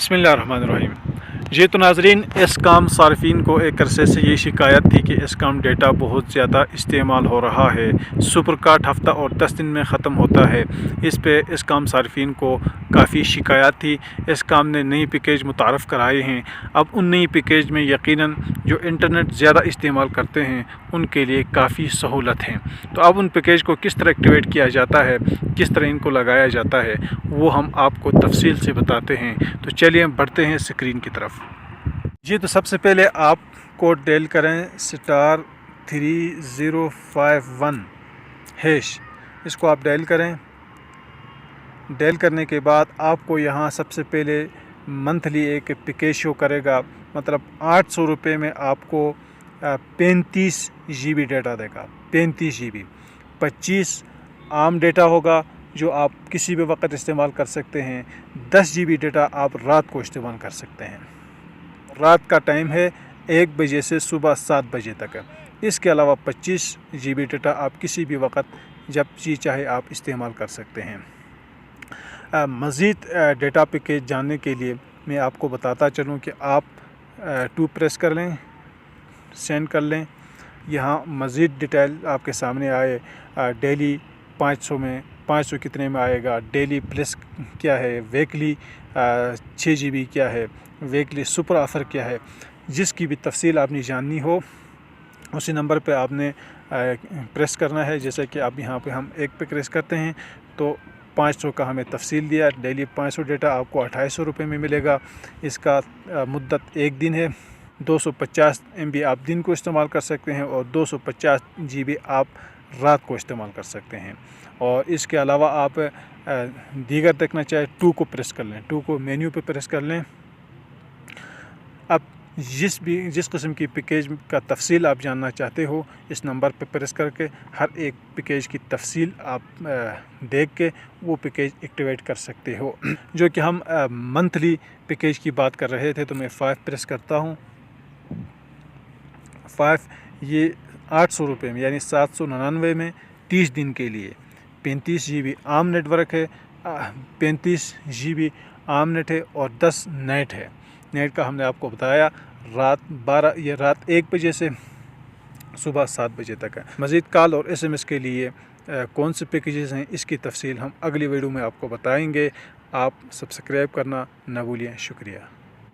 बिस्मिल्लाहिर्रहमानिर्रहीम। जी तो नाज़रीन, एस्कॉम सार्फिन को एक अरसे से ये शिकायत थी कि एस्कॉम डेटा बहुत ज़्यादा इस्तेमाल हो रहा है। सुपर कार्ड हफ़्ता और 10 दिन में ख़त्म होता है। इस पे एस्कॉम सार्फिन को काफ़ी शिकायत थी। एस्कॉम ने नई पैकेज मुतारफ़ कराए हैं। अब उन नई पैकेज में यकीनन जो इंटरनेट ज़्यादा इस्तेमाल करते हैं उनके लिए काफ़ी सहूलत हैं। तो अब उन पैकेज को किस तरह एक्टिवेट किया जाता है, किस तरह इनको लगाया जाता है, वो हम आपको तफसील से बताते हैं। तो चलिए हम बढ़ते हैं स्क्रीन की तरफ। जी तो सबसे पहले आप कोड डायल करें *3051#। इसको आप डायल करें। डायल करने के बाद आपको यहाँ सबसे पहले मंथली एक पैकेज शो करेगा, मतलब 800 रुपये में आपको 35 GB डेटा देगा। 35 GB, 25 आम डेटा होगा जो आप किसी भी वक्त इस्तेमाल कर सकते हैं। 10 GB डेटा आप रात को इस्तेमाल कर सकते हैं। रात का टाइम है 1 बजे से सुबह 7 बजे तक। इसके अलावा 25 GB डेटा आप किसी भी वक्त जब जी चाहे आप इस्तेमाल कर सकते हैं। मज़ीद डेटा पैकेज जानने के लिए मैं आपको बताता चलूँ कि आप 2 प्रेस कर लें, सेंड कर लें। यहाँ मज़ीद डिटेल आपके सामने आए। डेली 500 में 500 कितने में आएगा, डेली प्लस क्या है, वीकली 6 GB क्या है, वीकली सुपर ऑफ़र क्या है। जिसकी भी तफसील आपने जाननी हो उसी नंबर पे आपने प्रेस करना है। जैसे कि अब यहाँ पे हम एक पे प्रेस करते हैं तो 500 का हमें तफसील दिया। डेली 500 डेटा आपको 2800 रुपये में मिलेगा। इसका मुद्दत 1 दिन है। 250 MB आप दिन को इस्तेमाल कर सकते हैं और 250 GB आप रात को इस्तेमाल कर सकते हैं। और इसके अलावा आप दीगर देखना चाहे 2 को प्रेस कर लें, 2 को मेन्यू पे प्रेस कर लें। अब जिस किस्म की पैकेज का तफसील आप जानना चाहते हो इस नंबर पे प्रेस करके हर एक पैकेज की तफसील आप देख के वो पैकेज एक्टिवेट कर सकते हो। जो कि हम मंथली पैकेज की बात कर रहे थे, तो मैं 5 प्रेस करता हूँ। 5 ये 800 रुपये में यानी 799 में 30 दिन के लिए। 35 GB आम नेटवर्क है, 35 GB आम नेट है और 10 नेट है। नेट का हमने आपको बताया रात 1 बजे से सुबह 7 बजे तक है। मज़ीद कॉल और SMS के लिए कौन से पैकेजेस हैं इसकी तफसील हम अगली वीडियो में आपको बताएंगे। आप सब्सक्राइब करना ना भूलिए। शुक्रिया।